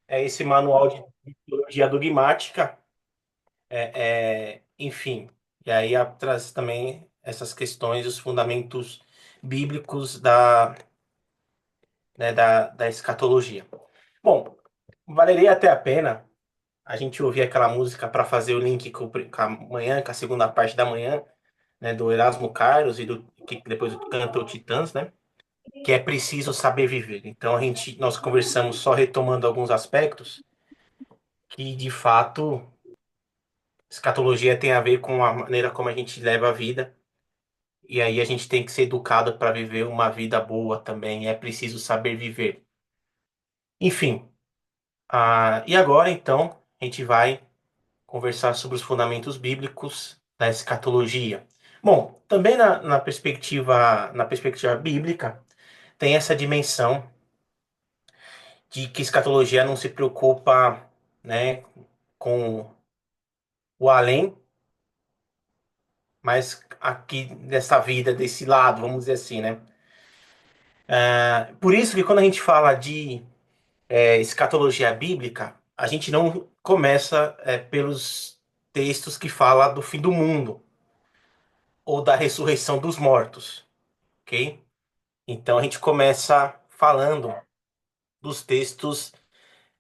é esse manual de teologia dogmática, enfim. E aí traz também essas questões, os fundamentos bíblicos da escatologia. Bom, valeria até a pena a gente ouvir aquela música para fazer o link com a manhã, com a segunda parte da manhã, né, do Erasmo Carlos e do que depois canta o Titãs, né? Que é preciso saber viver. Então nós conversamos só retomando alguns aspectos que de fato escatologia tem a ver com a maneira como a gente leva a vida. E aí a gente tem que ser educado para viver uma vida boa também. É preciso saber viver. Enfim, e agora então a gente vai conversar sobre os fundamentos bíblicos da escatologia. Bom, também na perspectiva bíblica, tem essa dimensão de que escatologia não se preocupa, né, com o além, mas aqui dessa vida, desse lado, vamos dizer assim, né? Por isso que quando a gente fala de escatologia bíblica, a gente não começa pelos textos que falam do fim do mundo ou da ressurreição dos mortos, ok? Então a gente começa falando dos textos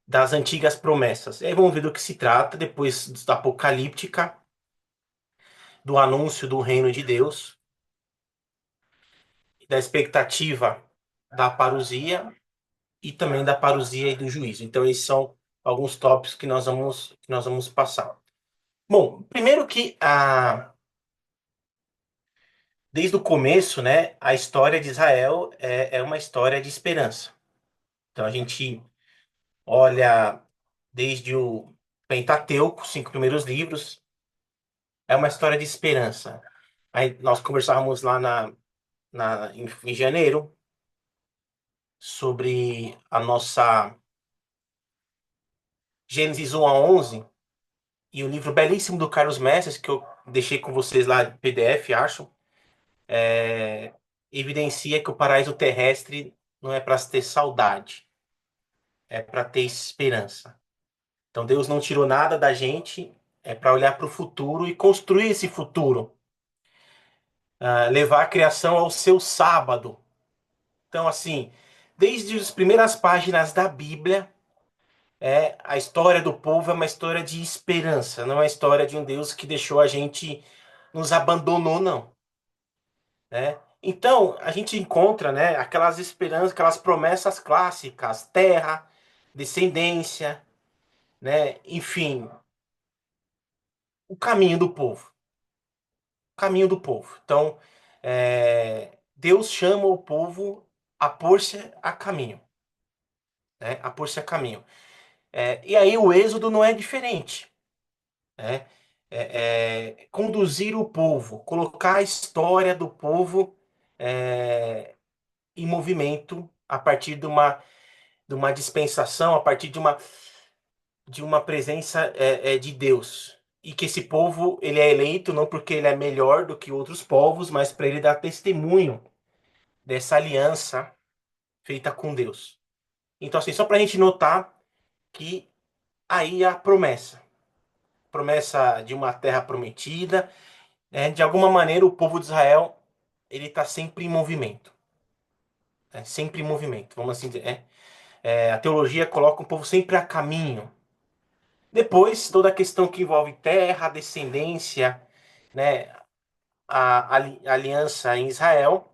das antigas promessas. E aí vamos ver do que se trata depois da apocalíptica, do anúncio do reino de Deus, da expectativa da parousia e também da parousia e do juízo. Então esses são alguns tópicos que nós vamos passar. Bom, primeiro que desde o começo, né, a história de Israel é uma história de esperança. Então a gente olha desde o Pentateuco, os 5 primeiros livros, é uma história de esperança. Aí nós conversávamos lá em janeiro sobre a nossa Gênesis 1 a 11 e o livro belíssimo do Carlos Messias, que eu deixei com vocês lá em PDF, acho, evidencia que o paraíso terrestre não é para ter saudade, é para ter esperança. Então Deus não tirou nada da gente, é para olhar para o futuro e construir esse futuro, levar a criação ao seu sábado. Então, assim, desde as primeiras páginas da Bíblia, a história do povo é uma história de esperança, não é uma história de um Deus que deixou a gente, nos abandonou, não, né? Então, a gente encontra, né, aquelas esperanças, aquelas promessas clássicas, terra, descendência, né, enfim, o caminho do povo, o caminho do povo. Então, Deus chama o povo a pôr-se a caminho, né, a pôr-se a caminho. E aí o êxodo não é diferente, né? Conduzir o povo, colocar a história do povo em movimento a partir de uma dispensação, a partir de uma presença de Deus. E que esse povo ele é eleito não porque ele é melhor do que outros povos, mas para ele dar testemunho dessa aliança feita com Deus. Então, assim, só para a gente notar que aí a promessa de uma terra prometida. De alguma maneira, o povo de Israel ele está sempre em movimento. Sempre em movimento, vamos assim dizer. A teologia coloca o povo sempre a caminho. Depois, toda a questão que envolve terra, descendência, né, a aliança em Israel,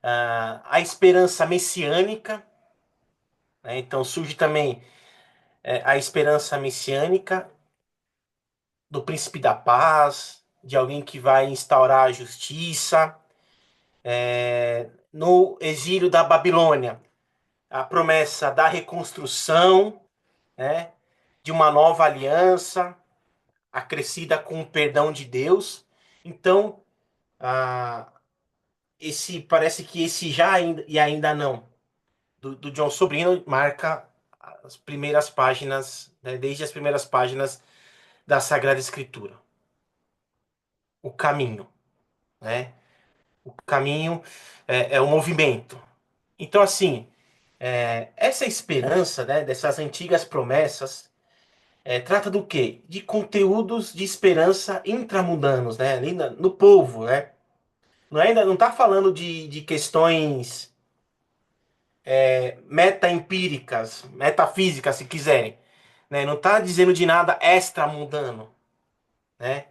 a esperança messiânica, né, então surge também a esperança messiânica do príncipe da paz, de alguém que vai instaurar a justiça, no exílio da Babilônia, a promessa da reconstrução, né, de uma nova aliança, acrescida com o perdão de Deus. Então, ah, esse parece que esse já ainda, e ainda não do John Sobrino marca as primeiras páginas, né, desde as primeiras páginas da Sagrada Escritura. O caminho, né? O caminho é o movimento. Então, assim. Essa esperança, né, dessas antigas promessas, trata do quê? De conteúdos de esperança intramundanos, né, ali no povo, né? Não, ainda não está falando de questões meta-empíricas, metafísicas, se quiserem, né? Não está dizendo de nada extramundano, né?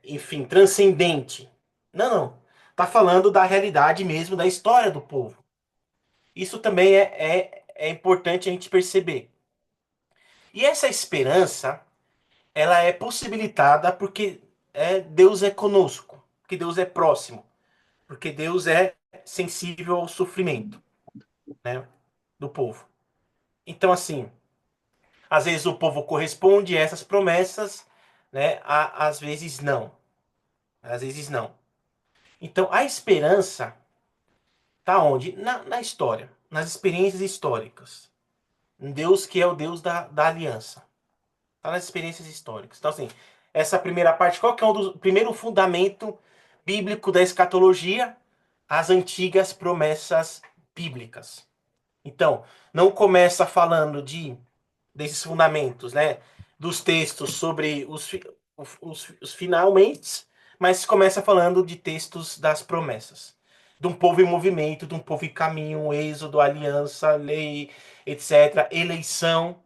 Enfim, transcendente. Não, não. Está falando da realidade mesmo, da história do povo. Isso também é importante a gente perceber. E essa esperança, ela é possibilitada porque Deus é conosco, porque Deus é próximo, porque Deus é sensível ao sofrimento, né, do povo. Então, assim, às vezes o povo corresponde a essas promessas, né, às vezes não. Às vezes não. Então, a esperança está onde? Na história, nas experiências históricas. Um Deus que é o Deus da aliança. Está nas experiências históricas. Então, assim, essa primeira parte, qual que é o primeiro fundamento bíblico da escatologia? As antigas promessas bíblicas. Então, não começa falando desses fundamentos, né? Dos textos sobre os finalmente, mas começa falando de textos das promessas. De um povo em movimento, de um povo em caminho, êxodo, aliança, lei, etc., eleição,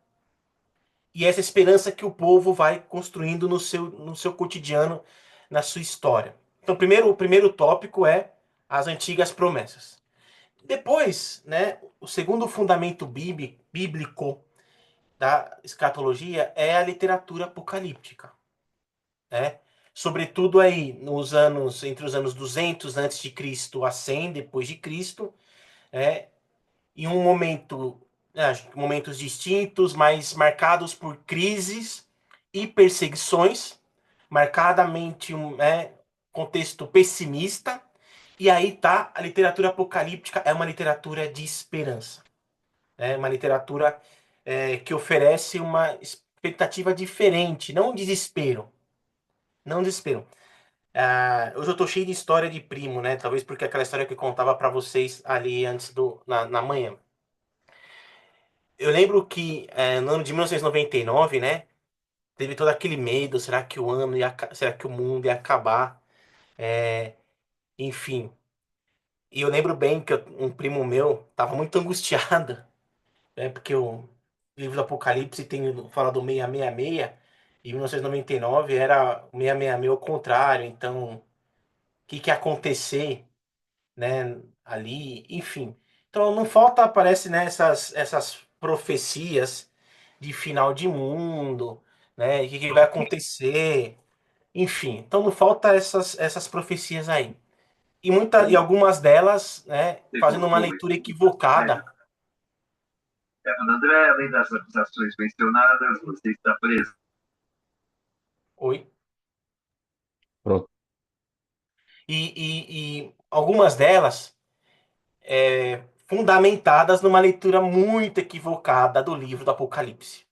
e essa esperança que o povo vai construindo no seu cotidiano, na sua história. Então, o primeiro tópico é as antigas promessas. Depois, né, o segundo fundamento bíblico da escatologia é a literatura apocalíptica, né? Sobretudo aí entre os anos 200 antes de Cristo a 100 depois de Cristo, né? Em um momento, momentos distintos, mas marcados por crises e perseguições, marcadamente contexto pessimista. E aí tá a literatura apocalíptica, é uma literatura de esperança, é uma literatura que oferece uma expectativa diferente, não um desespero, não um desespero. Hoje eu tô cheio de história de primo, né? Talvez porque aquela história que eu contava para vocês ali antes na manhã. Eu lembro que no ano de 1999, né? Teve todo aquele medo, será que o ano será que o mundo ia acabar? É, enfim. E eu lembro bem que um primo meu tava muito angustiado, né? Porque o livro do Apocalipse fala do 666, e 1999 era o 666 ao contrário. Então, o que que ia acontecer, né? Ali, enfim. Então, não falta, aparece, né, essas profecias de final de mundo, né? O que que vai acontecer, enfim. Então, não falta essas profecias aí. E algumas delas, né, fazendo uma leitura equivocada. André, além das acusações mencionadas, você está preso. Oi. Pronto. E algumas delas fundamentadas numa leitura muito equivocada do livro do Apocalipse.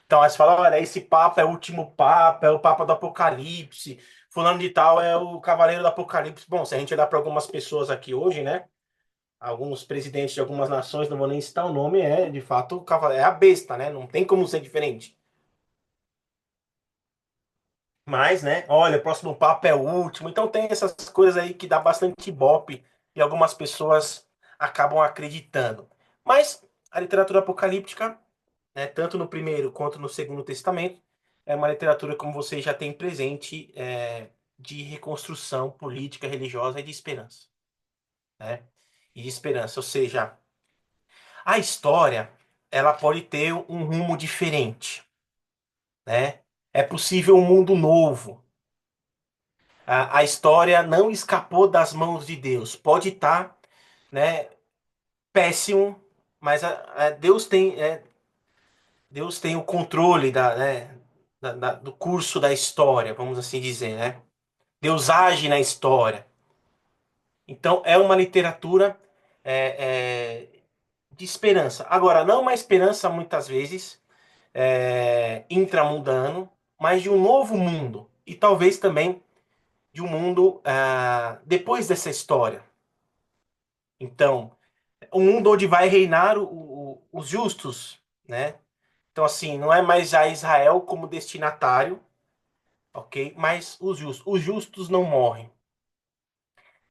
Então, aí você fala, olha, esse papa é o último papa, é o papa do Apocalipse, fulano de tal é o cavaleiro do Apocalipse. Bom, se a gente olhar para algumas pessoas aqui hoje, né, alguns presidentes de algumas nações, não vou nem citar o nome, de fato, é a besta, né, não tem como ser diferente. Mas, né, olha, o próximo papa é o último. Então tem essas coisas aí que dá bastante ibope e algumas pessoas acabam acreditando. Mas a literatura apocalíptica, né, tanto no Primeiro quanto no Segundo Testamento, é uma literatura, como você já tem presente, de reconstrução política, religiosa e de esperança, né? E de esperança, ou seja, a história, ela pode ter um rumo diferente, né? É possível um mundo novo. A história não escapou das mãos de Deus. Pode estar, né, péssimo, mas Deus tem o controle do curso da história, vamos assim dizer, né? Deus age na história. Então é uma literatura de esperança. Agora, não uma esperança muitas vezes intramundano, mas de um novo mundo e talvez também de um mundo depois dessa história. Então, um mundo onde vai reinar os justos, né? Então, assim, não é mais já Israel como destinatário, ok? Mas os justos. Os justos não morrem.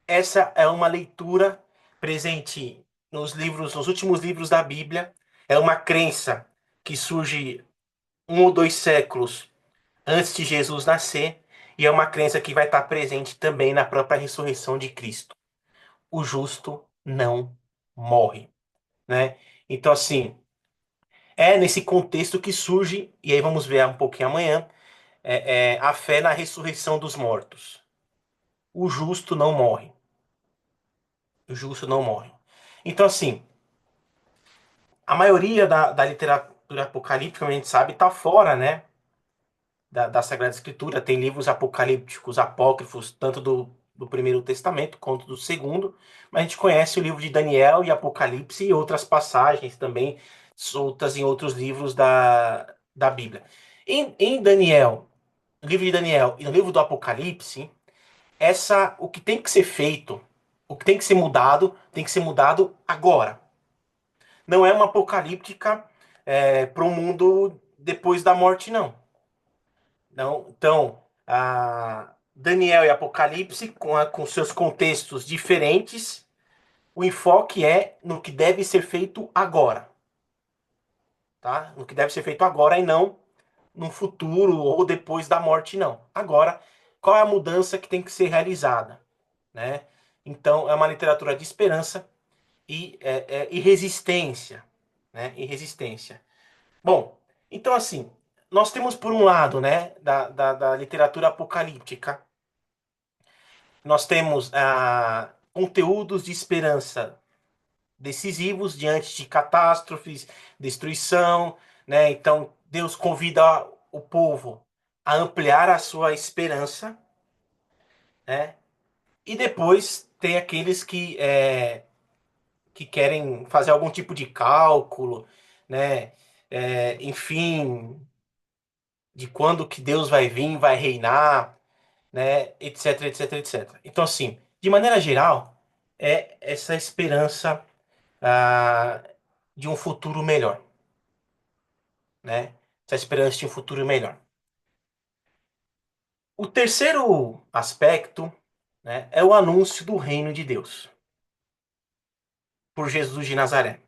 Essa é uma leitura presente nos livros, nos últimos livros da Bíblia. É uma crença que surge um ou dois séculos antes de Jesus nascer, e é uma crença que vai estar presente também na própria ressurreição de Cristo. O justo não morre, né? Então, assim, é nesse contexto que surge, e aí vamos ver um pouquinho amanhã, a fé na ressurreição dos mortos. O justo não morre. O justo não morre. Então, assim, a maioria da literatura apocalíptica, a gente sabe, está fora, né, da Sagrada Escritura. Tem livros apocalípticos, apócrifos, tanto do Primeiro Testamento quanto do Segundo, mas a gente conhece o livro de Daniel e Apocalipse e outras passagens também soltas em outros livros da Bíblia. Em Daniel, no livro de Daniel e no livro do Apocalipse, o que tem que ser feito, o que tem que ser mudado agora. Não é uma apocalíptica para o mundo depois da morte, não. Não, então, Daniel e Apocalipse, com seus contextos diferentes, o enfoque é no que deve ser feito agora, tá? No que deve ser feito agora e não no futuro ou depois da morte, não. Agora, qual é a mudança que tem que ser realizada, né? Então, é uma literatura de esperança e resistência, né? E resistência. Bom, então assim, nós temos por um lado, né, da literatura apocalíptica, nós temos conteúdos de esperança decisivos diante de catástrofes, destruição, né? Então Deus convida o povo a ampliar a sua esperança, né? E depois tem aqueles que querem fazer algum tipo de cálculo, né? Enfim, de quando que Deus vai vir, vai reinar, né, etc, etc, etc. Então, assim, de maneira geral, é essa esperança ah, de um futuro melhor, né? Essa esperança de um futuro melhor. O terceiro aspecto, né, é o anúncio do reino de Deus por Jesus de Nazaré.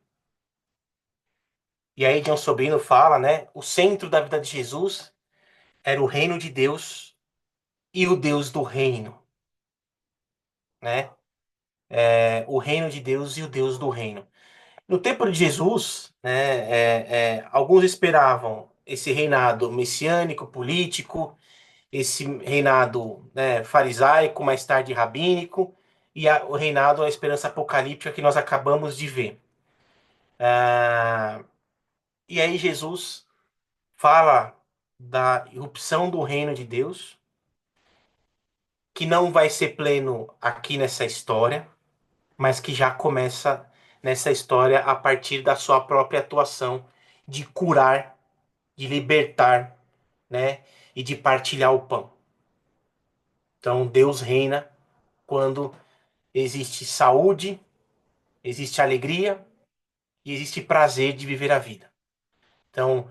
E aí John Sobrino fala, né, o centro da vida de Jesus era o reino de Deus e o Deus do reino, né? O reino de Deus e o Deus do reino. No tempo de Jesus, né, alguns esperavam esse reinado messiânico, político, esse reinado, né, farisaico, mais tarde rabínico, e o reinado, a esperança apocalíptica que nós acabamos de ver. Ah, e aí Jesus fala da irrupção do reino de Deus, que não vai ser pleno aqui nessa história, mas que já começa nessa história a partir da sua própria atuação de curar, de libertar, né, e de partilhar o pão. Então Deus reina quando existe saúde, existe alegria e existe prazer de viver a vida. Então,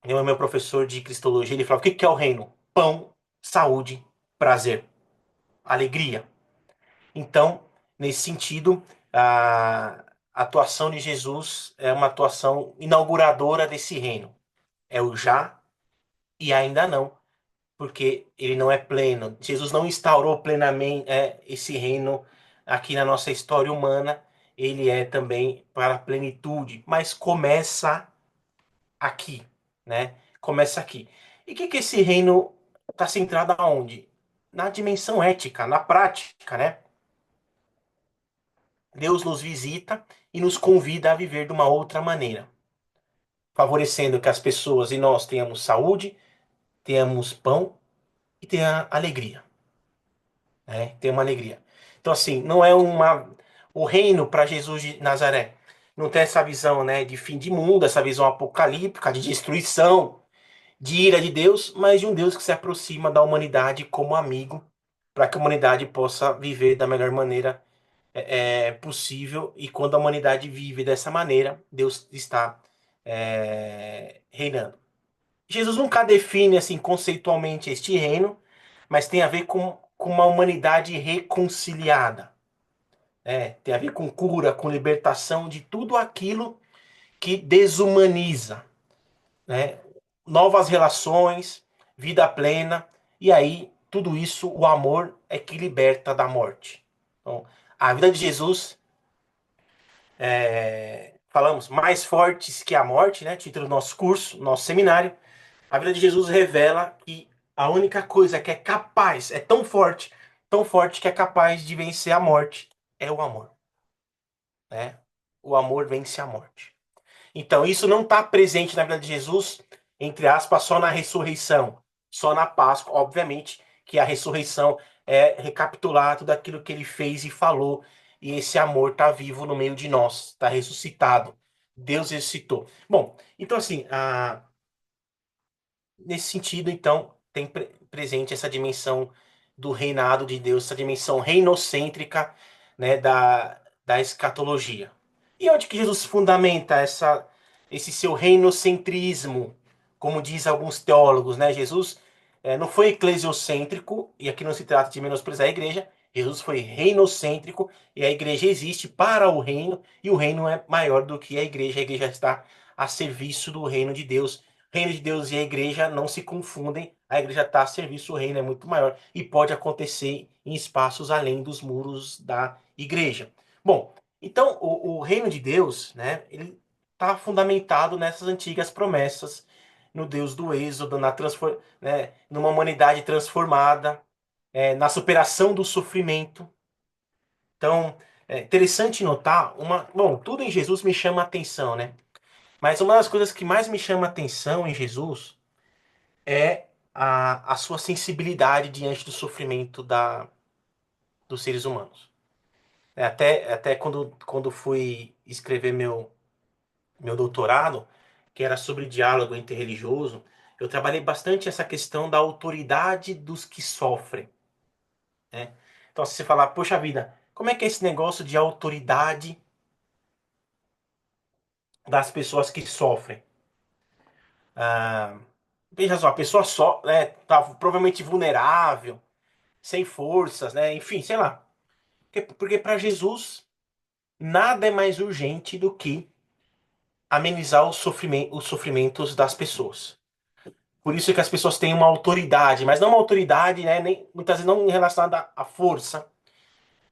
eu, meu professor de cristologia, ele falava: o que que é o reino? Pão, saúde, prazer, alegria. Então, nesse sentido, a atuação de Jesus é uma atuação inauguradora desse reino. É o já e ainda não, porque ele não é pleno. Jesus não instaurou plenamente esse reino aqui na nossa história humana. Ele é também para a plenitude, mas começa aqui, né? Começa aqui. E o que que esse reino está centrado aonde? Na dimensão ética, na prática, né? Deus nos visita e nos convida a viver de uma outra maneira, favorecendo que as pessoas e nós tenhamos saúde, tenhamos pão e tenha alegria, né? Tenha uma alegria. Então, assim, não é o reino para Jesus de Nazaré. Não tem essa visão, né, de fim de mundo, essa visão apocalíptica, de destruição, de ira de Deus, mas de um Deus que se aproxima da humanidade como amigo, para que a humanidade possa viver da melhor maneira é possível, e quando a humanidade vive dessa maneira, Deus está reinando. Jesus nunca define assim conceitualmente este reino, mas tem a ver com uma humanidade reconciliada. Tem a ver com cura, com libertação de tudo aquilo que desumaniza, né? Novas relações, vida plena, e aí tudo isso, o amor é que liberta da morte. Então, a vida de Jesus, falamos, mais fortes que a morte, né? Título do nosso curso, nosso seminário. A vida de Jesus revela que a única coisa que é capaz, é tão forte que é capaz de vencer a morte, é o amor, né? O amor vence a morte. Então, isso não está presente na vida de Jesus, entre aspas, só na ressurreição, só na Páscoa. Obviamente que a ressurreição é recapitular tudo aquilo que ele fez e falou, e esse amor está vivo no meio de nós, está ressuscitado. Deus ressuscitou. Bom, então assim, nesse sentido, então, tem presente essa dimensão do reinado de Deus, essa dimensão reinocêntrica, né, da escatologia. E onde que Jesus fundamenta esse seu reinocentrismo, como diz alguns teólogos, né? Jesus não foi eclesiocêntrico, e aqui não se trata de menosprezar a igreja, Jesus foi reinocêntrico, e a igreja existe para o reino, e o reino é maior do que a igreja está a serviço do reino de Deus. Reino de Deus e a igreja não se confundem. A igreja está a serviço, o reino é muito maior e pode acontecer em espaços além dos muros da igreja. Bom, então o reino de Deus, né, ele está fundamentado nessas antigas promessas, no Deus do Êxodo, né, numa humanidade transformada, na superação do sofrimento. Então, é interessante notar bom, tudo em Jesus me chama a atenção, né? Mas uma das coisas que mais me chama a atenção em Jesus é a sua sensibilidade diante do sofrimento dos seres humanos. Até quando fui escrever meu doutorado, que era sobre diálogo interreligioso, eu trabalhei bastante essa questão da autoridade dos que sofrem, né? Então, se você falar, poxa vida, como é que é esse negócio de autoridade das pessoas que sofrem? Ah, veja só, a pessoa só, né, tá provavelmente vulnerável, sem forças, né? Enfim, sei lá. Porque para Jesus nada é mais urgente do que amenizar os sofrimentos das pessoas. Por isso é que as pessoas têm uma autoridade, mas não uma autoridade, né, nem, muitas vezes não relacionada à força,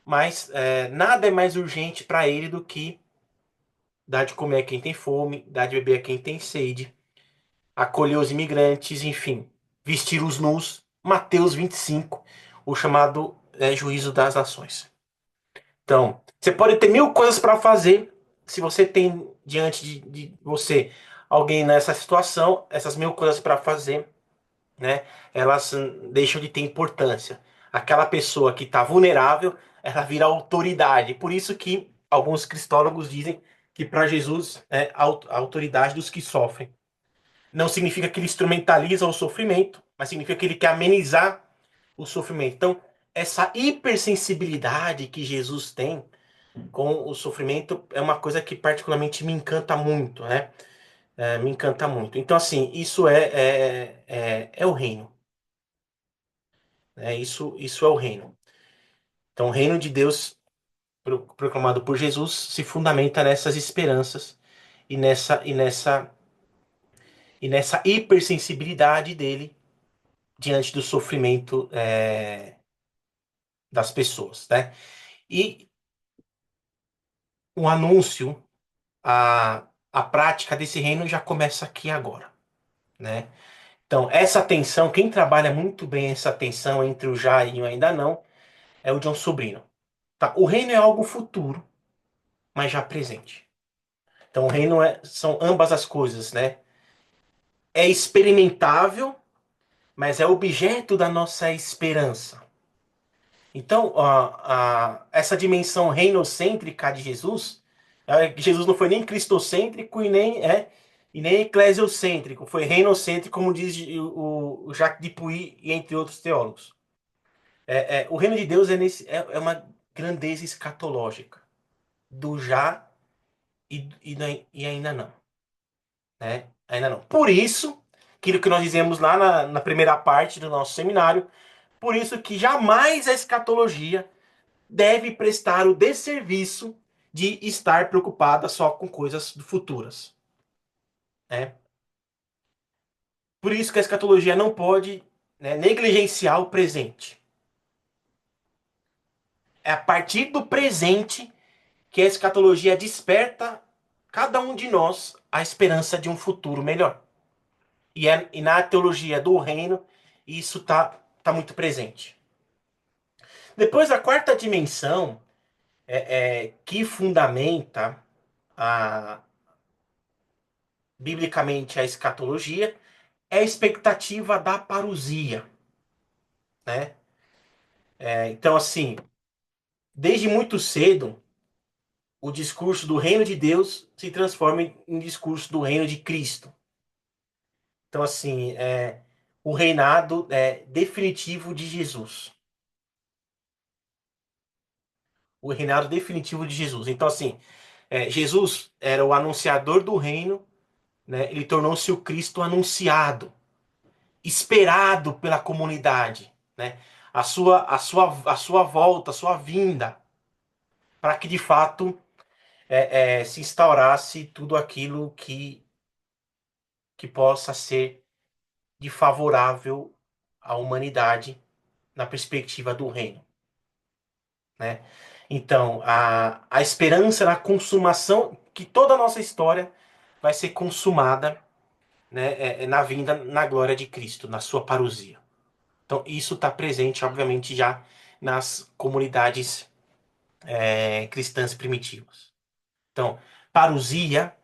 mas nada é mais urgente para ele do que dar de comer a quem tem fome, dar de beber a quem tem sede, acolher os imigrantes, enfim, vestir os nus. Mateus 25, o chamado juízo das nações. Então, você pode ter mil coisas para fazer. Se você tem diante de você alguém nessa situação, essas mil coisas para fazer, né? Elas deixam de ter importância. Aquela pessoa que está vulnerável, ela vira autoridade. Por isso que alguns cristólogos dizem que para Jesus é a autoridade dos que sofrem. Não significa que ele instrumentaliza o sofrimento, mas significa que ele quer amenizar o sofrimento. Então, essa hipersensibilidade que Jesus tem com o sofrimento é uma coisa que particularmente me encanta muito, né? Me encanta muito. Então, assim, isso é o reino, né? Isso é o reino. Então, o reino de Deus proclamado por Jesus se fundamenta nessas esperanças e nessa hipersensibilidade dele diante do sofrimento das pessoas, né? E o anúncio, a prática desse reino já começa aqui agora, né? Então, essa tensão, quem trabalha muito bem essa tensão entre o já e o ainda não, é o John Sobrino. Tá? O reino é algo futuro, mas já presente. Então, o reino são ambas as coisas, né? É experimentável, mas é objeto da nossa esperança. Então, essa dimensão reinocêntrica de Jesus, Jesus não foi nem cristocêntrico e nem eclesiocêntrico, foi reinocêntrico, como diz o Jacques Dupuy, e entre outros teólogos. O reino de Deus é uma grandeza escatológica do já e ainda não, né? Ainda não. Por isso, aquilo que nós dizemos lá na primeira parte do nosso seminário, por isso que jamais a escatologia deve prestar o desserviço de estar preocupada só com coisas futuras, né? Por isso que a escatologia não pode, né, negligenciar o presente. É a partir do presente que a escatologia desperta cada um de nós a esperança de um futuro melhor. E na teologia do reino, isso tá muito presente. Depois, a quarta dimensão que fundamenta a, biblicamente a escatologia é a expectativa da parousia, né? Então, assim, desde muito cedo, o discurso do reino de Deus se transforma em discurso do reino de Cristo. Então, assim, o reinado definitivo de Jesus. O reinado definitivo de Jesus. Então, assim, Jesus era o anunciador do reino, né? Ele tornou-se o Cristo anunciado, esperado pela comunidade, né? A sua volta, a sua vinda, para que de fato se instaurasse tudo aquilo que possa ser de favorável à humanidade na perspectiva do reino, né? Então, a esperança na consumação, que toda a nossa história vai ser consumada, né, na vinda, na glória de Cristo, na sua parousia. Então, isso está presente, obviamente, já nas comunidades cristãs primitivas. Então, parousia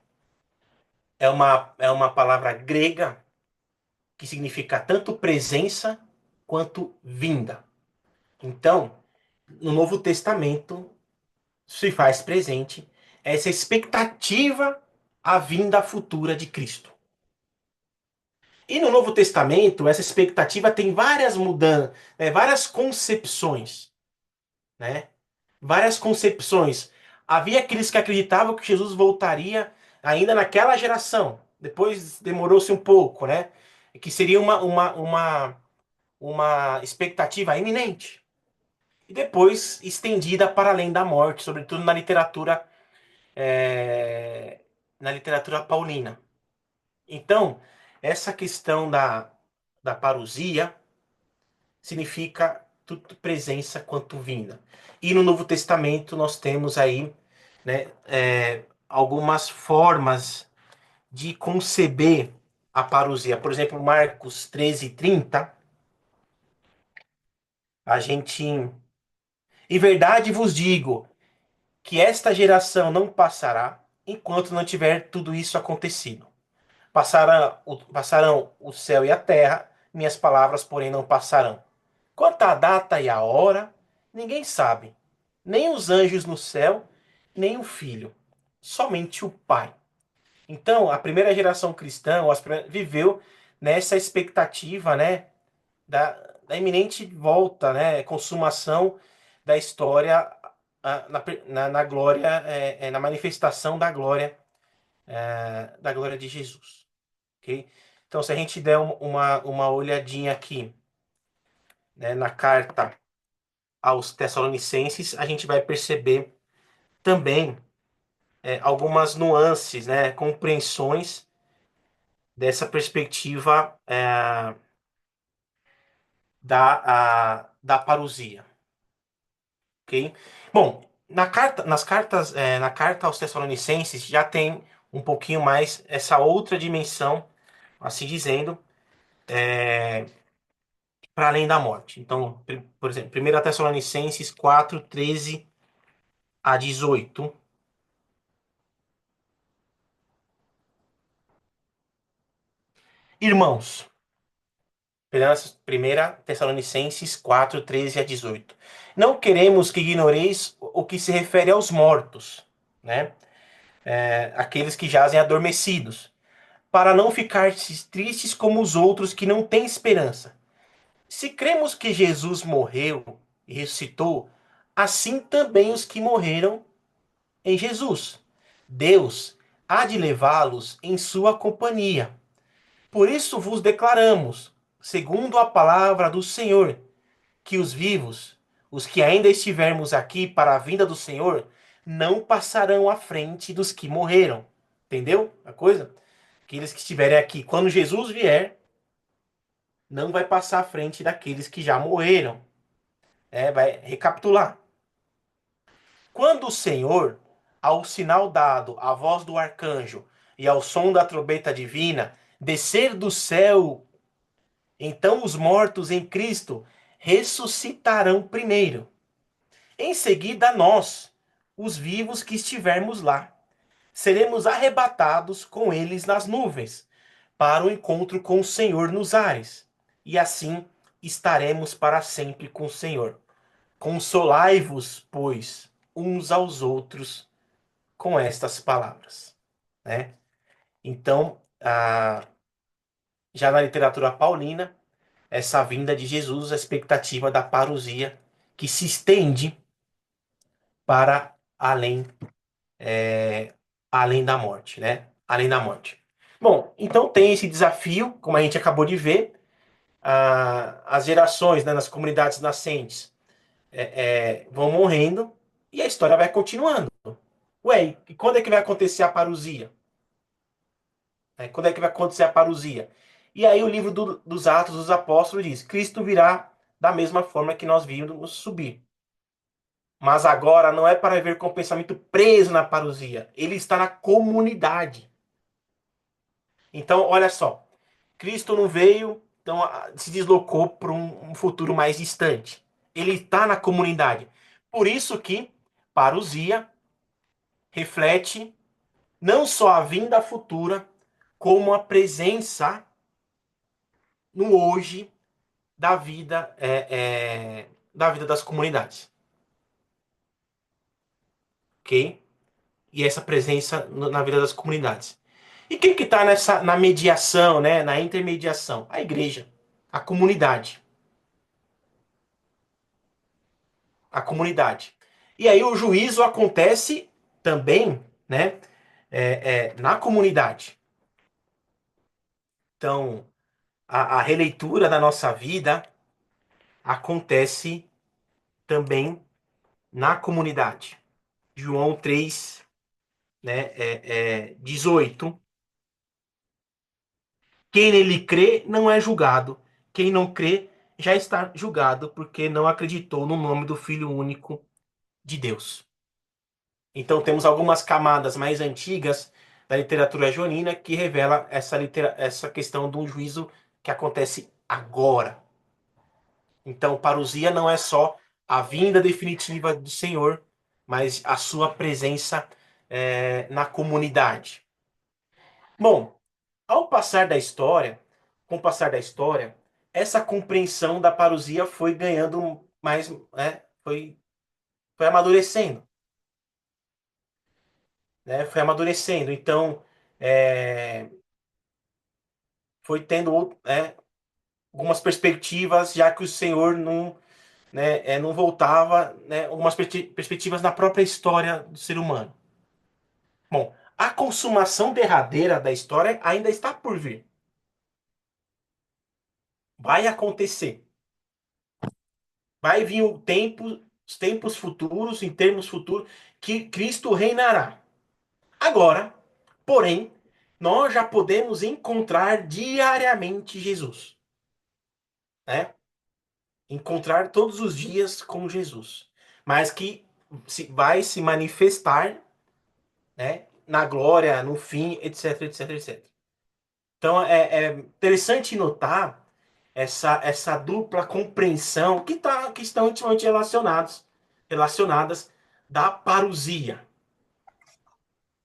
é uma palavra grega que significa tanto presença quanto vinda. Então, no Novo Testamento se faz presente essa expectativa à vinda futura de Cristo. E no Novo Testamento, essa expectativa tem várias mudanças, várias concepções, né? Várias concepções. Havia aqueles que acreditavam que Jesus voltaria ainda naquela geração. Depois demorou-se um pouco, né? Que seria uma expectativa iminente. E depois estendida para além da morte, sobretudo na literatura paulina. Então, essa questão da parousia significa tanto presença quanto vinda. E no Novo Testamento nós temos aí, né, algumas formas de conceber a parousia. Por exemplo, Marcos 13:30, a gente... Em verdade vos digo que esta geração não passará enquanto não tiver tudo isso acontecido. Passarão o céu e a terra, minhas palavras, porém, não passarão. Quanto à data e a hora, ninguém sabe, nem os anjos no céu, nem o Filho, somente o Pai. Então, a primeira geração cristã viveu nessa expectativa, né, da iminente volta, né, consumação da história na glória, na manifestação da glória de Jesus. Ok? Então, se a gente der uma olhadinha aqui, né, na carta aos Tessalonicenses, a gente vai perceber também algumas nuances, né, compreensões dessa perspectiva da parousia. Ok? Bom, na carta aos Tessalonicenses já tem um pouquinho mais essa outra dimensão, assim dizendo, para além da morte. Então, por exemplo, 1 Tessalonicenses 4:13 a 18. Irmãos, 1 Tessalonicenses 4:13 a 18. Não queremos que ignoreis o que se refere aos mortos, né? Aqueles que jazem adormecidos, para não ficar tristes como os outros que não têm esperança. Se cremos que Jesus morreu e ressuscitou, assim também os que morreram em Jesus. Deus há de levá-los em sua companhia. Por isso vos declaramos, segundo a palavra do Senhor, que os vivos, os que ainda estivermos aqui para a vinda do Senhor, não passarão à frente dos que morreram. Entendeu a coisa? Aqueles que estiverem aqui, quando Jesus vier, não vai passar à frente daqueles que já morreram. Vai recapitular. Quando o Senhor, ao sinal dado, à voz do arcanjo e ao som da trombeta divina, descer do céu, então os mortos em Cristo ressuscitarão primeiro. Em seguida, nós, os vivos que estivermos lá, seremos arrebatados com eles nas nuvens, para o encontro com o Senhor nos ares. E assim estaremos para sempre com o Senhor. Consolai-vos, pois, uns aos outros com estas palavras, né? Então, já na literatura paulina, essa vinda de Jesus, a expectativa da parousia que se estende para além da morte, né? Além da morte. Bom, então tem esse desafio, como a gente acabou de ver, as gerações, né, nas comunidades nascentes vão morrendo e a história vai continuando. Ué, e quando é que vai acontecer a parousia? Quando é que vai acontecer a parousia? E aí o livro dos Atos dos Apóstolos diz: Cristo virá da mesma forma que nós vimos subir. Mas agora não é para ver com o pensamento preso na parousia. Ele está na comunidade. Então, olha só. Cristo não veio, então se deslocou para um futuro mais distante. Ele está na comunidade. Por isso que parousia reflete não só a vinda futura, como a presença no hoje da vida da vida das comunidades, ok? E essa presença na vida das comunidades. E quem que está nessa na mediação, né? Na intermediação? A igreja, a comunidade, a comunidade. E aí o juízo acontece também, né? Na comunidade. Então a releitura da nossa vida acontece também na comunidade. João 3, né, 18. Quem nele crê não é julgado. Quem não crê já está julgado porque não acreditou no nome do Filho único de Deus. Então temos algumas camadas mais antigas da literatura joanina que revela essa questão de um juízo que acontece agora. Então, parousia não é só a vinda definitiva do Senhor, mas a sua presença na comunidade. Bom, ao passar da história, com o passar da história, essa compreensão da parousia foi ganhando mais, foi amadurecendo, né? Foi amadurecendo. Então, é, foi tendo algumas perspectivas, já que o Senhor não voltava, né? Algumas perspectivas na própria história do ser humano. Bom, a consumação derradeira da história ainda está por vir. Vai acontecer. Vai vir os tempos futuros, em termos futuros, que Cristo reinará. Agora, porém, nós já podemos encontrar diariamente Jesus, né? Encontrar todos os dias com Jesus, mas que vai se manifestar, né? Na glória, no fim, etc, etc, etc. Então é interessante notar essa dupla compreensão que estão intimamente relacionadas da parousia,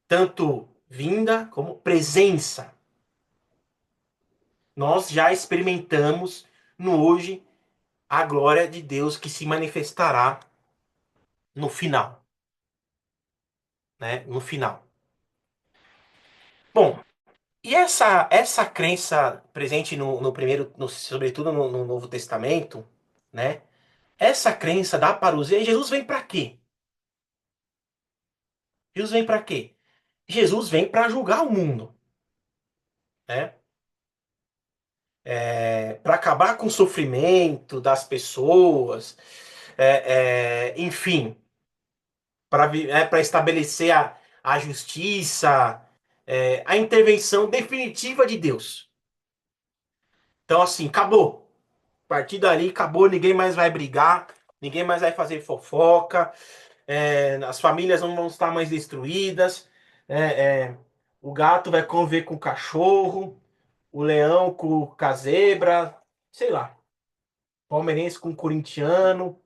tanto vinda como presença. Nós já experimentamos no hoje a glória de Deus que se manifestará no final, né? No final. Bom, e essa crença presente no primeiro, sobretudo no Novo Testamento, né? essa crença da parousia, Jesus vem para quê? Jesus vem para quê? Jesus vem para julgar o mundo, né? Para acabar com o sofrimento das pessoas, enfim, para estabelecer a justiça, a intervenção definitiva de Deus. Então, assim, acabou. A partir dali, acabou, ninguém mais vai brigar, ninguém mais vai fazer fofoca, as famílias não vão estar mais destruídas, é, é, o gato vai conviver com o cachorro, o leão com a zebra, sei lá, palmeirense com corintiano,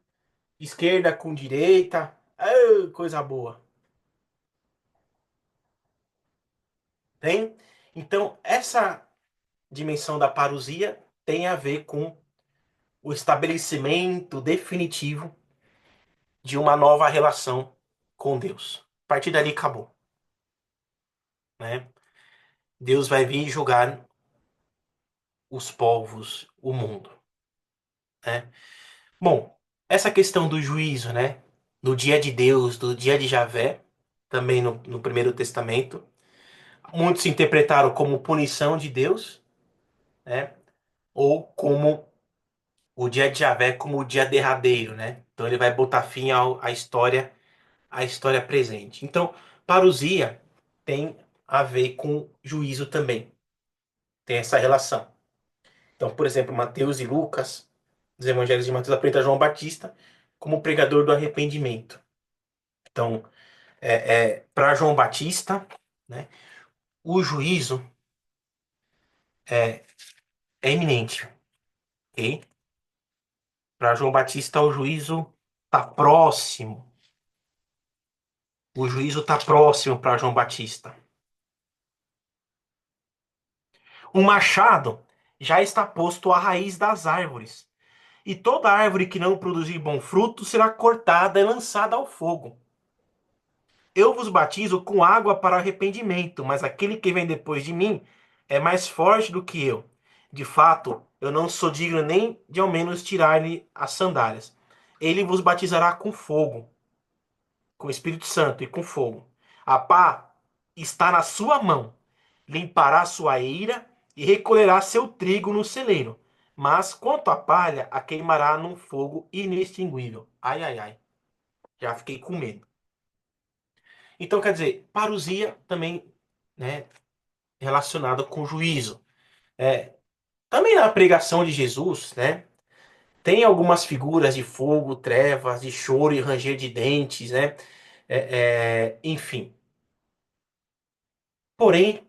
esquerda com direita, coisa boa, tem? Então, essa dimensão da parousia tem a ver com o estabelecimento definitivo de uma nova relação com Deus. A partir dali acabou, né? Deus vai vir julgar os povos, o mundo, né? Bom, essa questão do juízo, né? No dia de Deus, do dia de Javé, também no Primeiro Testamento, muitos interpretaram como punição de Deus, né? Ou como o dia de Javé como o dia derradeiro, né? Então ele vai botar fim à história presente. Então, parousia tem a ver com juízo também. Tem essa relação. Então, por exemplo, Mateus e Lucas, os evangelhos de Mateus apresentam João Batista como pregador do arrependimento. Então, para João Batista, né, o juízo é, é iminente. Ok? Para João Batista, o juízo está próximo. O juízo está próximo para João Batista. O machado já está posto à raiz das árvores, e toda árvore que não produzir bom fruto será cortada e lançada ao fogo. Eu vos batizo com água para arrependimento, mas aquele que vem depois de mim é mais forte do que eu. De fato, eu não sou digno nem de ao menos tirar-lhe as sandálias. Ele vos batizará com fogo, com o Espírito Santo e com fogo. A pá está na sua mão. Limpará sua eira e recolherá seu trigo no celeiro. Mas quanto à palha, a queimará num fogo inextinguível. Ai, ai, ai. Já fiquei com medo. Então, quer dizer, parousia também, né, relacionado com juízo. É, também na pregação de Jesus, né, tem algumas figuras de fogo, trevas, de choro e ranger de dentes, né, enfim. Porém,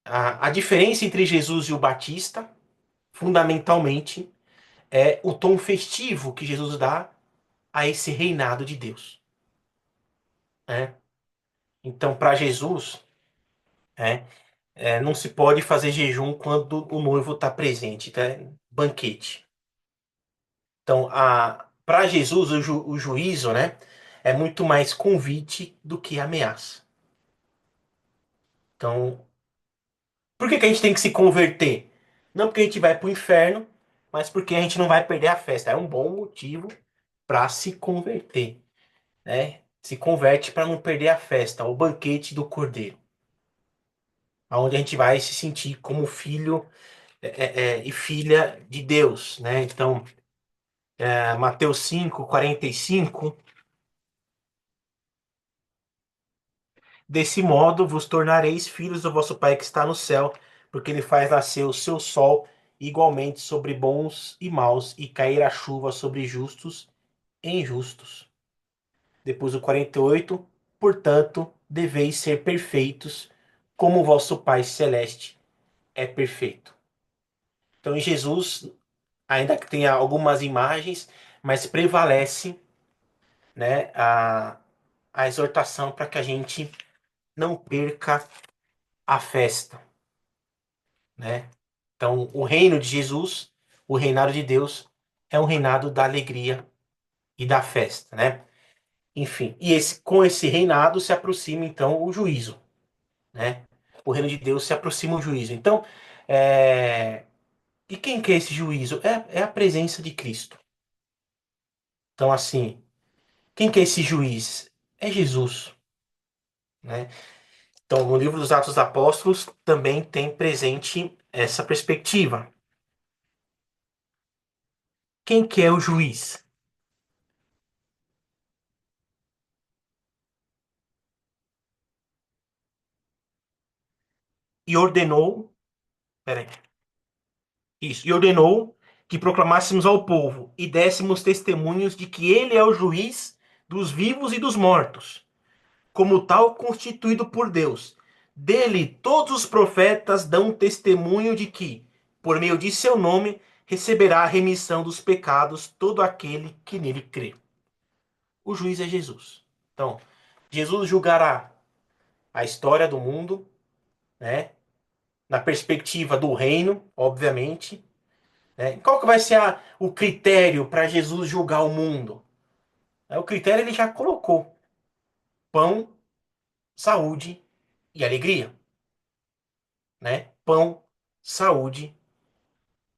a diferença entre Jesus e o Batista, fundamentalmente, é o tom festivo que Jesus dá a esse reinado de Deus, né? Então, para Jesus, né, não se pode fazer jejum quando o noivo está presente, tá? Banquete. Então, para Jesus, o juízo, né, é muito mais convite do que ameaça. Então, por que que a gente tem que se converter? Não porque a gente vai para o inferno, mas porque a gente não vai perder a festa. É um bom motivo para se converter, né? Se converte para não perder a festa, o banquete do Cordeiro, aonde a gente vai se sentir como filho e filha de Deus, né? Então, Mateus 5:45. Desse modo vos tornareis filhos do vosso Pai que está no céu, porque ele faz nascer o seu sol igualmente sobre bons e maus, e cair a chuva sobre justos e injustos. Depois o 48, portanto, deveis ser perfeitos, como o vosso Pai celeste é perfeito. Então, em Jesus, ainda que tenha algumas imagens, mas prevalece, né, a exortação para que a gente não perca a festa, né? Então, o reino de Jesus, o reinado de Deus, é um reinado da alegria e da festa, né? Enfim, com esse reinado se aproxima então o juízo, né? O reino de Deus se aproxima o juízo. Então, e quem que é esse juízo? É a presença de Cristo, Então, assim, quem que é esse juiz? É Jesus, né? Então, no livro dos Atos dos Apóstolos também tem presente essa perspectiva. Quem que é o juiz? E ordenou, peraí, isso, e ordenou que proclamássemos ao povo e dessemos testemunhos de que ele é o juiz dos vivos e dos mortos, como tal constituído por Deus. Dele todos os profetas dão testemunho de que, por meio de seu nome, receberá a remissão dos pecados todo aquele que nele crê. O juiz é Jesus. Então, Jesus julgará a história do mundo, né? Na perspectiva do reino, obviamente, né? Qual que vai ser o critério para Jesus julgar o mundo? O critério ele já colocou: pão, saúde e alegria, né? Pão, saúde,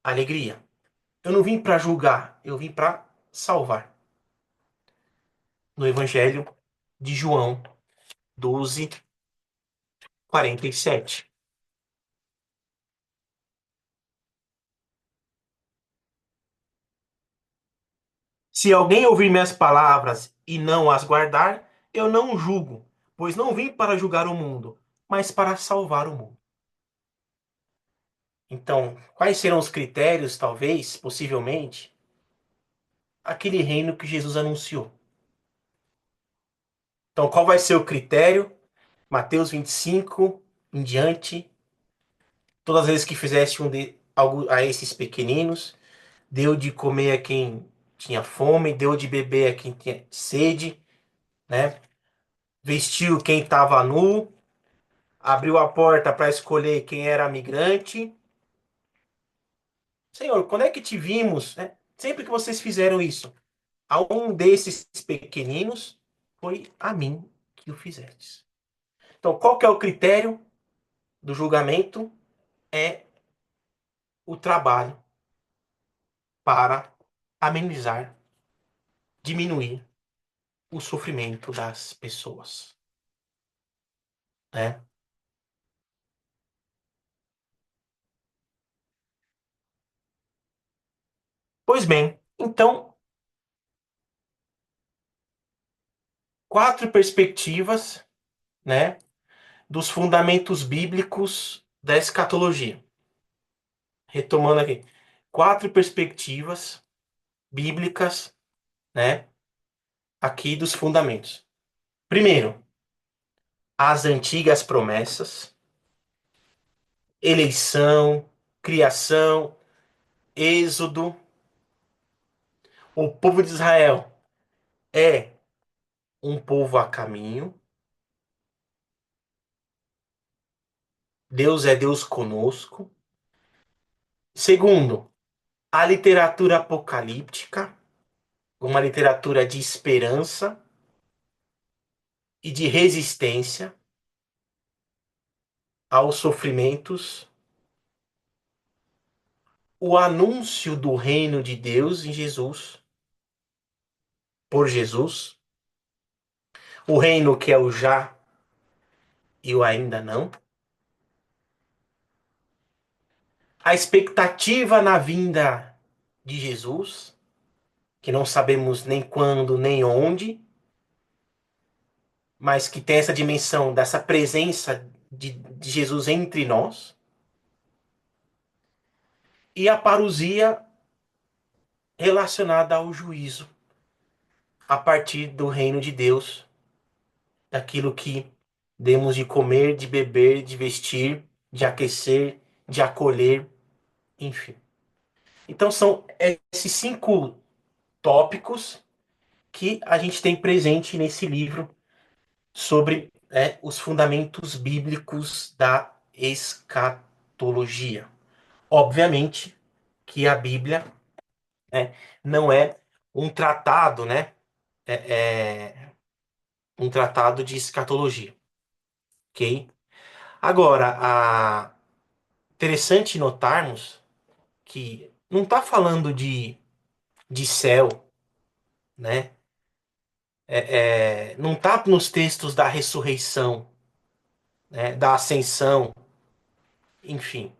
alegria. Eu não vim para julgar, eu vim para salvar. No Evangelho de João 12:47. Se alguém ouvir minhas palavras e não as guardar, eu não o julgo, pois não vim para julgar o mundo, mas para salvar o mundo. Então, quais serão os critérios, talvez, possivelmente, aquele reino que Jesus anunciou? Então, qual vai ser o critério? Mateus 25 em diante, todas as vezes que fizeste algo a esses pequeninos, deu de comer a quem tinha fome, deu de beber a quem tinha sede, né? Vestiu quem estava nu, abriu a porta para escolher quem era migrante. Senhor, quando é que te vimos, né? Sempre que vocês fizeram isso, a um desses pequeninos, foi a mim que o fizestes. Então, qual que é o critério do julgamento? É o trabalho para amenizar, diminuir o sofrimento das pessoas, né? Pois bem, então, quatro perspectivas, né, dos fundamentos bíblicos da escatologia. Retomando aqui, quatro perspectivas bíblicas, né, aqui dos fundamentos. Primeiro, as antigas promessas, eleição, criação, êxodo. O povo de Israel é um povo a caminho. Deus é Deus conosco. Segundo, a literatura apocalíptica, uma literatura de esperança e de resistência aos sofrimentos. O anúncio do reino de Deus em Jesus, por Jesus. O reino que é o já e o ainda não. A expectativa na vinda de Jesus, que não sabemos nem quando nem onde, mas que tem essa dimensão dessa presença de Jesus entre nós. E a parousia relacionada ao juízo, a partir do reino de Deus, daquilo que demos de comer, de beber, de vestir, de aquecer, de acolher, enfim. Então são esses cinco tópicos que a gente tem presente nesse livro sobre os fundamentos bíblicos da escatologia. Obviamente que a Bíblia, né, não é um tratado, né, é, é um tratado de escatologia, ok? Agora, interessante notarmos que não está falando de céu, né? Não está nos textos da ressurreição, né? Da ascensão, enfim,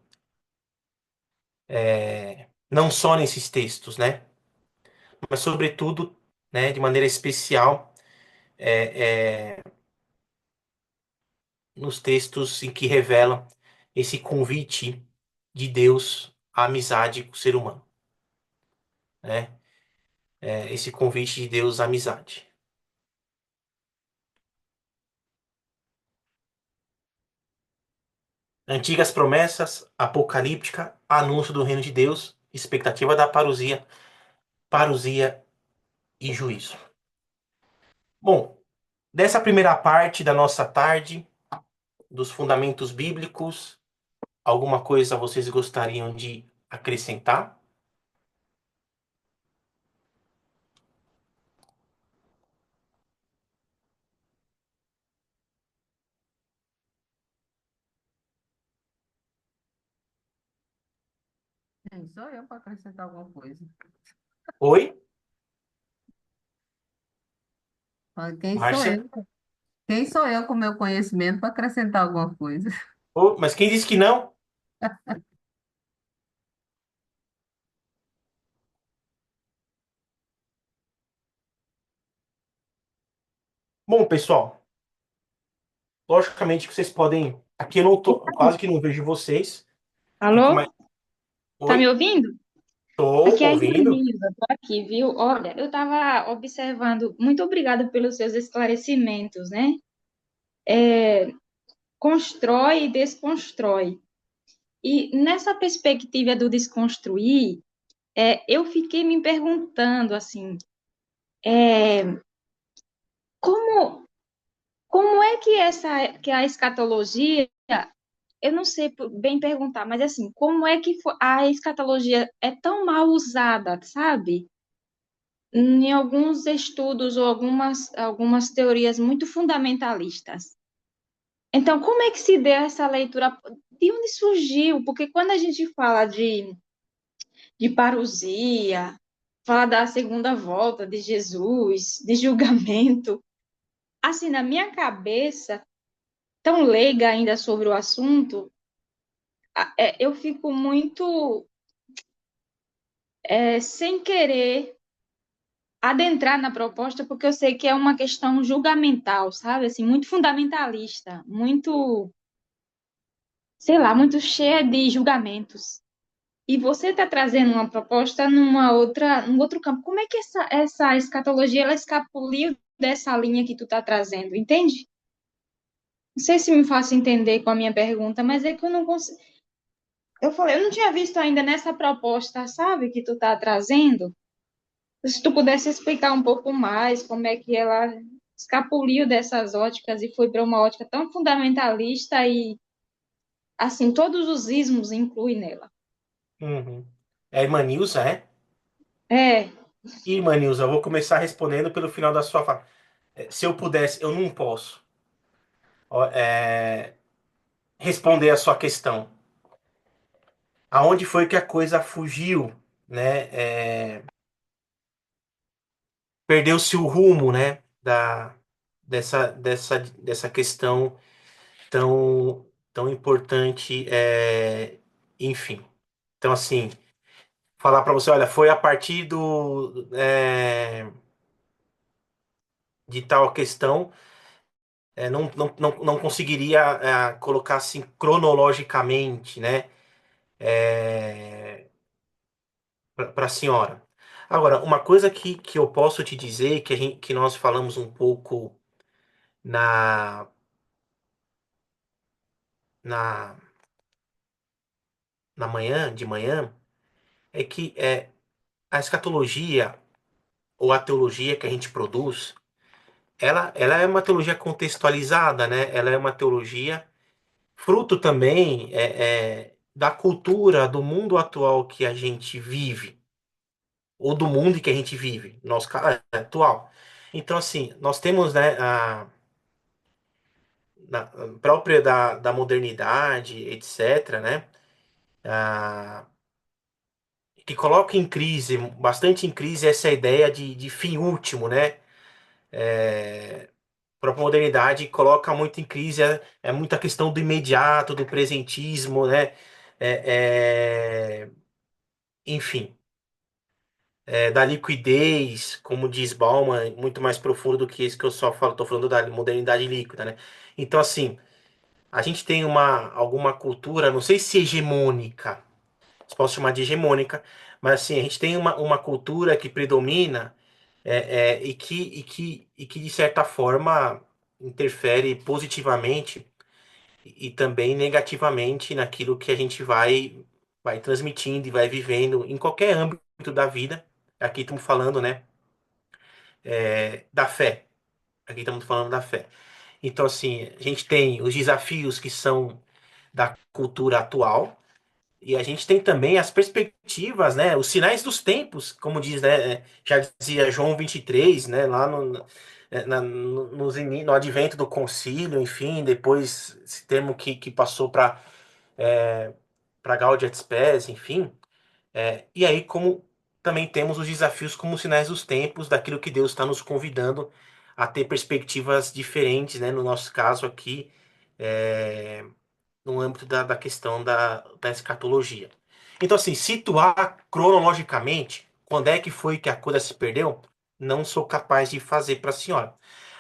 não só nesses textos, né? Mas sobretudo, né? De maneira especial, nos textos em que revelam esse convite de Deus à amizade com o ser humano, né? Esse convite de Deus à amizade. Antigas promessas, apocalíptica, anúncio do reino de Deus, expectativa da parousia, parousia e juízo. Bom, dessa primeira parte da nossa tarde, dos fundamentos bíblicos, alguma coisa vocês gostariam de acrescentar? Sou eu para acrescentar alguma coisa. Oi, Quem sou Márcia? eu? Quem sou eu com meu conhecimento para acrescentar alguma coisa? Oh, mas quem disse que não? Bom, pessoal, logicamente que vocês podem. Aqui eu não tô, quase que não vejo vocês. Fico mais. Alô? Tá me Oi, ouvindo? tô Aqui é a ouvindo. Ivanilza, tô aqui, viu? Olha, eu estava observando, muito obrigada pelos seus esclarecimentos, né? Constrói e desconstrói. E nessa perspectiva do desconstruir, eu fiquei me perguntando, assim, como, como é que que a escatologia, eu não sei bem perguntar, mas assim, como é que a escatologia é tão mal usada, sabe? Em alguns estudos ou algumas teorias muito fundamentalistas. Então, como é que se deu essa leitura? De onde surgiu? Porque quando a gente fala de parousia, fala da segunda volta de Jesus, de julgamento, assim, na minha cabeça, tão leiga ainda sobre o assunto, eu fico muito sem querer adentrar na proposta, porque eu sei que é uma questão julgamental, sabe? Assim, muito fundamentalista, muito, sei lá, muito cheia de julgamentos. E você está trazendo uma proposta num outro campo. Como é que essa escatologia ela escapuliu dessa linha que tu está trazendo, entende? Não sei se me faço entender com a minha pergunta, mas é que eu não consigo. Eu falei, eu não tinha visto ainda nessa proposta, sabe, que tu está trazendo. Se tu pudesse explicar um pouco mais como é que ela escapuliu dessas óticas e foi para uma ótica tão fundamentalista e, assim, todos os ismos incluem nela. Uhum. É irmã Nilza, é? É, Irmã Nilza, eu vou começar respondendo pelo final da sua fala. Se eu pudesse, eu não posso, ó, responder a sua questão. Aonde foi que a coisa fugiu, né? Perdeu-se o rumo, né? Dessa questão tão importante, enfim. Então, assim, falar para você, olha, foi a partir de tal questão, não conseguiria colocar assim cronologicamente, né? Para a senhora. Agora, uma coisa que eu posso te dizer, que nós falamos um pouco na, na, de manhã, é que a escatologia ou a teologia que a gente produz, ela é uma teologia contextualizada, né? Ela é uma teologia fruto também da cultura, do mundo atual que a gente vive, ou do mundo em que a gente vive, nosso caso atual. Então, assim, nós temos, né, na, própria da modernidade, etc., né? que coloca em crise, bastante em crise, essa ideia de fim último, né? A própria modernidade coloca muito em crise, é muita questão do imediato, do presentismo, né? Enfim, da liquidez, como diz Bauman, muito mais profundo do que isso que eu só falo, tô falando da modernidade líquida, né? Então, assim, a gente tem alguma cultura, não sei se hegemônica, se posso chamar de hegemônica, mas assim, a gente tem uma cultura que predomina e que, de certa forma, interfere positivamente e também negativamente naquilo que a gente vai transmitindo e vai vivendo em qualquer âmbito da vida. Aqui estamos falando, né, da fé. Aqui estamos falando da fé. Então, assim, a gente tem os desafios que são da cultura atual, e a gente tem também as perspectivas, né? Os sinais dos tempos, como diz, né? Já dizia João 23, né? Lá no advento do concílio, enfim, depois esse termo que passou para Gaudium et Spes, enfim. E aí, como também temos os desafios como sinais dos tempos, daquilo que Deus está nos convidando a ter perspectivas diferentes, né? No nosso caso aqui, é, no âmbito da questão da escatologia. Então, assim, situar cronologicamente quando é que foi que a coisa se perdeu, não sou capaz de fazer para a senhora.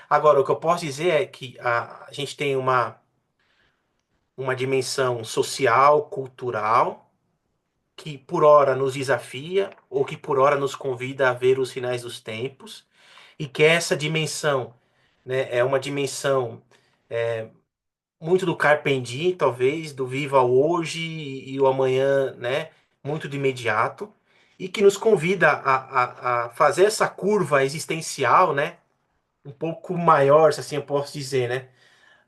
Agora, o que eu posso dizer é que a gente tem uma dimensão social, cultural, que por hora nos desafia, ou que por hora nos convida a ver os sinais dos tempos, e que essa dimensão, né, é uma dimensão muito do carpe diem, talvez, do viva o hoje e o amanhã, né? Muito de imediato, e que nos convida a fazer essa curva existencial, né? Um pouco maior, se assim eu posso dizer, né?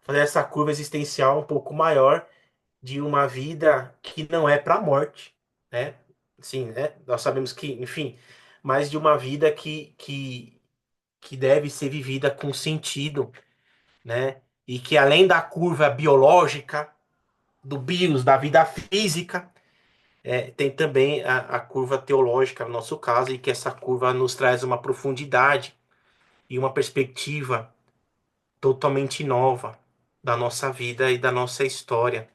Fazer essa curva existencial um pouco maior de uma vida que não é para a morte, né? Sim, né? Nós sabemos que, enfim, mas de uma vida que deve ser vivida com sentido, né? E que além da curva biológica, do bios, da vida física, tem também a curva teológica, no nosso caso, e que essa curva nos traz uma profundidade e uma perspectiva totalmente nova da nossa vida e da nossa história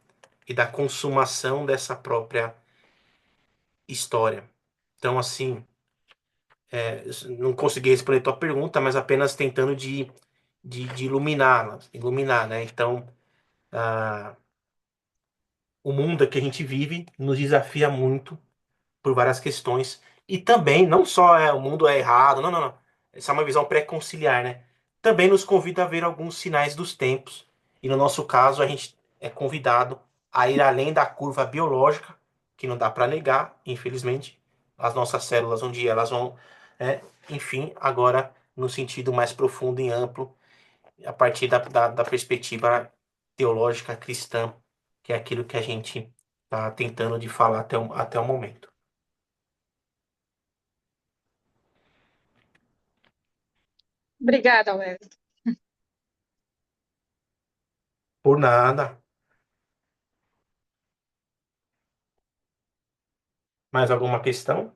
e da consumação dessa própria história. Então, assim, não consegui responder a tua pergunta, mas apenas tentando de iluminá-la, iluminar, né? Então, o mundo que a gente vive nos desafia muito por várias questões. E também, não só o mundo é errado, não, não, não. Essa é uma visão pré-conciliar, né? Também nos convida a ver alguns sinais dos tempos. E no nosso caso, a gente é convidado a ir além da curva biológica, que não dá para negar, infelizmente. As nossas células, um dia elas vão, enfim, agora no sentido mais profundo e amplo, a partir da perspectiva teológica cristã, que é aquilo que a gente está tentando de falar até o momento. Obrigada, Wellington. Por nada. Mais alguma questão?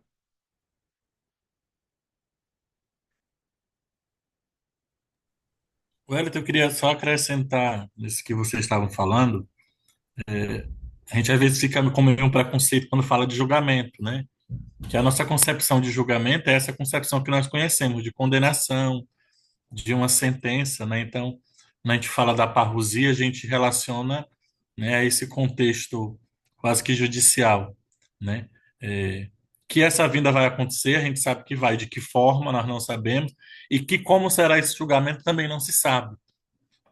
Wellington, eu queria só acrescentar nisso que vocês estavam falando. A gente às vezes fica com meio um preconceito quando fala de julgamento, né? Que a nossa concepção de julgamento é essa concepção que nós conhecemos, de condenação, de uma sentença, né? Então, quando a gente fala da parrusia, a gente relaciona, né, a esse contexto quase que judicial, né? É, que essa vinda vai acontecer, a gente sabe que vai, de que forma nós não sabemos, e que como será esse julgamento também não se sabe,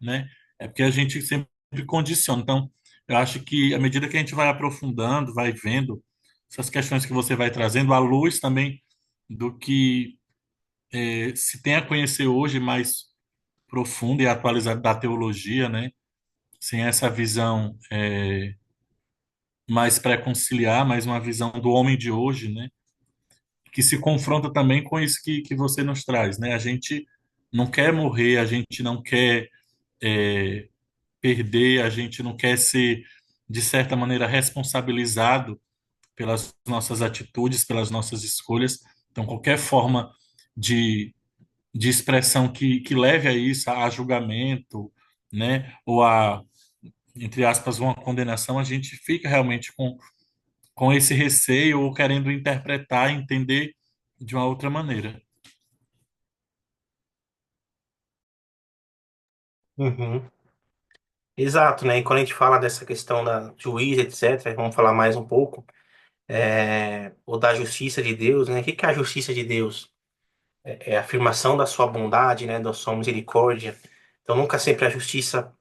né? É porque a gente sempre condiciona. Então, eu acho que à medida que a gente vai aprofundando, vai vendo essas questões que você vai trazendo, à luz também do que se tem a conhecer hoje mais profunda e atualizada da teologia, né? Sem essa visão mais pré-conciliar, mais uma visão do homem de hoje, né? Que se confronta também com isso que você nos traz, né? A gente não quer morrer, a gente não quer é, perder, a gente não quer ser, de certa maneira, responsabilizado pelas nossas atitudes, pelas nossas escolhas. Então, qualquer forma de expressão que leve a isso, a julgamento, né, ou a, entre aspas, uma condenação, a gente fica realmente com esse receio ou querendo interpretar, entender de uma outra maneira. Uhum. Exato, né? E quando a gente fala dessa questão da juiz, etc., vamos falar mais um pouco, ou da justiça de Deus, né? O que que é a justiça de Deus? É a afirmação da sua bondade, né? Da sua misericórdia. Então, nunca sempre a justiça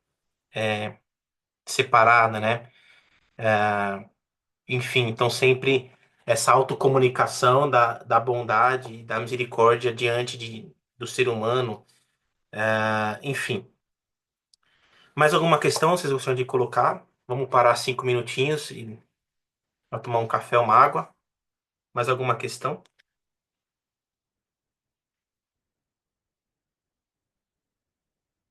separada, né? Enfim, então sempre essa autocomunicação da bondade e da misericórdia diante do ser humano. Enfim, mais alguma questão vocês gostariam de colocar? Vamos parar 5 minutinhos para tomar um café, uma água. Mais alguma questão?